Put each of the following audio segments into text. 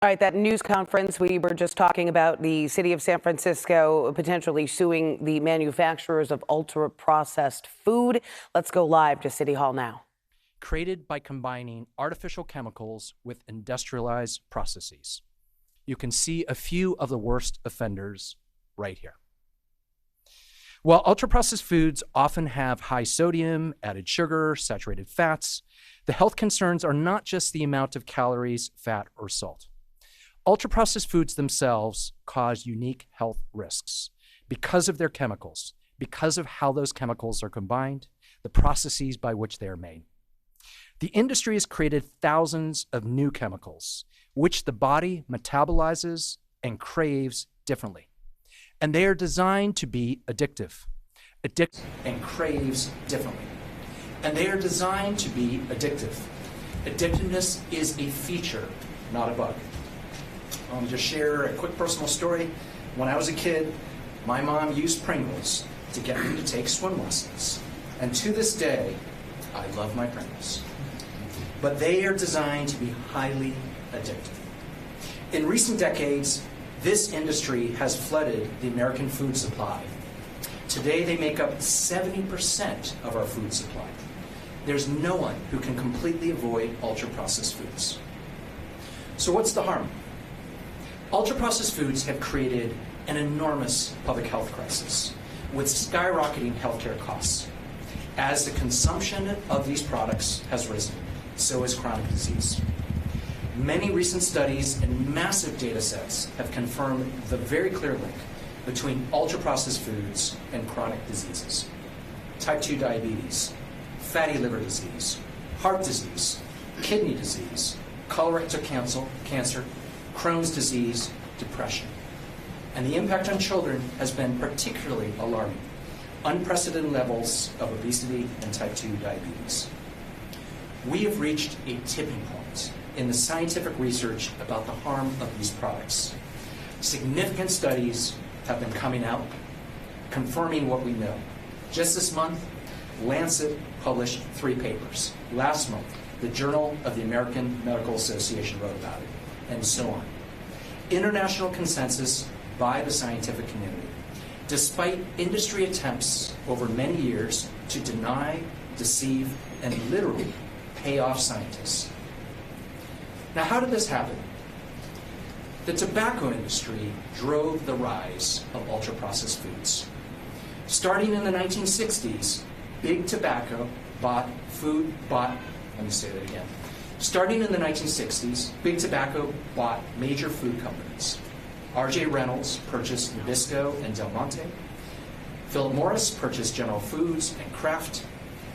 All right, that news conference, we were just talking about the city of San Francisco potentially suing the manufacturers of ultra-processed food. Let's go live to City Hall now. Created by combining artificial chemicals with industrialized processes. You can see a few of the worst offenders right here. While ultra-processed foods often have high sodium, added sugar, saturated fats, the health concerns are not just the amount of calories, fat, or salt. Ultra-processed foods themselves cause unique health risks because of their chemicals, because of how those chemicals are combined, the processes by which they are made. The industry has created thousands of new chemicals, which the body metabolizes and craves differently. And they are designed to be addictive. And craves differently. And they are designed to be addictive. Addictiveness is a feature, not a bug. I want to just share a quick personal story. When I was a kid, my mom used Pringles to get me to take swim lessons. And to this day, I love my Pringles. But they are designed to be highly addictive. In recent decades, this industry has flooded the American food supply. Today, they make up 70% of our food supply. There's no one who can completely avoid ultra-processed foods. So what's the harm? Ultra-processed foods have created an enormous public health crisis with skyrocketing healthcare costs. As the consumption of these products has risen, so has chronic disease. Many recent studies and massive data sets have confirmed the very clear link between ultra-processed foods and chronic diseases. Type 2 diabetes, fatty liver disease, heart disease, kidney disease, colorectal cancer, Crohn's disease, depression. And the impact on children has been particularly alarming. Unprecedented levels of obesity and type 2 diabetes. We have reached a tipping point in the scientific research about the harm of these products. Significant studies have been coming out, confirming what we know. Just this month, Lancet published 3 papers. Last month, the Journal of the American Medical Association wrote about it, and so on. International consensus by the scientific community, despite industry attempts over many years to deny, deceive, and literally pay off scientists. Now, how did this happen? The tobacco industry drove the rise of ultra-processed foods. Starting in the 1960s, big tobacco Starting in the 1960s, Big Tobacco bought major food companies. R.J. Reynolds purchased Nabisco and Del Monte. Philip Morris purchased General Foods and Kraft.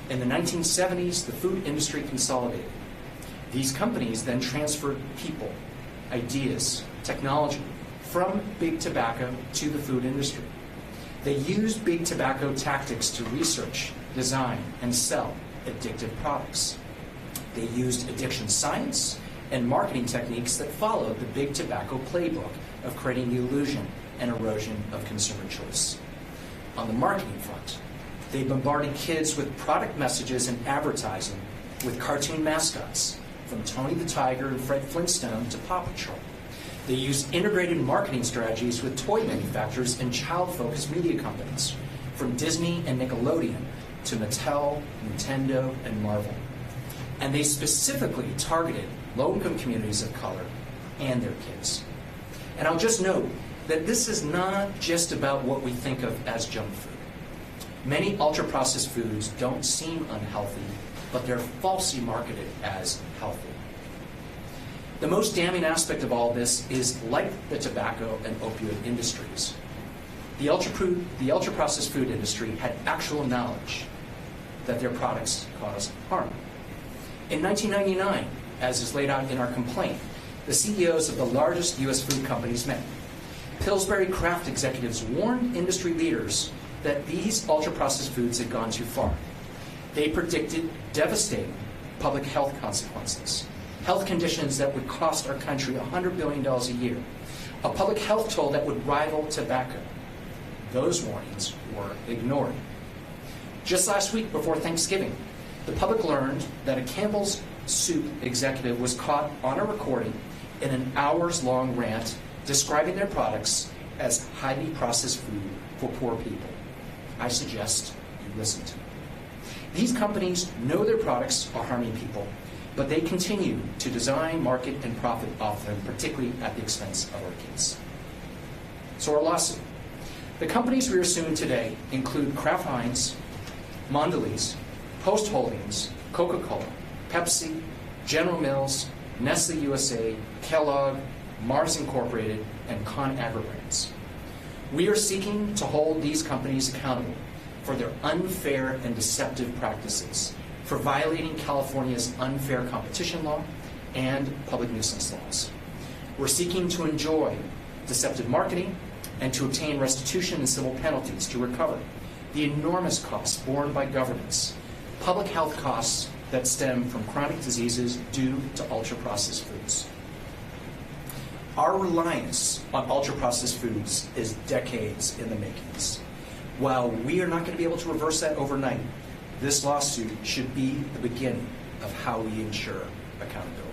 In the 1970s, the food industry consolidated. These companies then transferred people, ideas, technology from Big Tobacco to the food industry. They used Big Tobacco tactics to research, design, and sell addictive products. They used addiction science and marketing techniques that followed the Big Tobacco playbook of creating the illusion and erosion of consumer choice. On the marketing front, they bombarded kids with product messages and advertising with cartoon mascots, from Tony the Tiger and Fred Flintstone to Paw Patrol. They used integrated marketing strategies with toy manufacturers and child-focused media companies, from Disney and Nickelodeon to Mattel, Nintendo, and Marvel. And they specifically targeted low-income communities of color and their kids. And I'll just note that this is not just about what we think of as junk food. Many ultra-processed foods don't seem unhealthy, but they're falsely marketed as healthy. The most damning aspect of all this is, like the tobacco and opioid industries, the ultra-processed food industry had actual knowledge that their products cause harm. In 1999, as is laid out in our complaint, the CEOs of the largest U.S. food companies met. Pillsbury Kraft executives warned industry leaders that these ultra-processed foods had gone too far. They predicted devastating public health consequences, health conditions that would cost our country $100 billion a year, a public health toll that would rival tobacco. Those warnings were ignored. Just last week, before Thanksgiving, the public learned that a Campbell's Soup executive was caught on a recording in an hours-long rant describing their products as highly processed food for poor people. I suggest you listen to them. These companies know their products are harming people, but they continue to design, market, and profit off them, particularly at the expense of our kids. So our lawsuit. The companies we are suing today include Kraft Heinz, Mondelez, Post Holdings, Coca-Cola, Pepsi, General Mills, Nestle USA, Kellogg, Mars Incorporated, and ConAgra Brands. We are seeking to hold these companies accountable for their unfair and deceptive practices, for violating California's unfair competition law and public nuisance laws. We're seeking to enjoy deceptive marketing and to obtain restitution and civil penalties to recover the enormous costs borne by governments, public health costs that stem from chronic diseases due to ultra-processed foods. Our reliance on ultra-processed foods is decades in the makings. While we are not going to be able to reverse that overnight, this lawsuit should be the beginning of how we ensure accountability.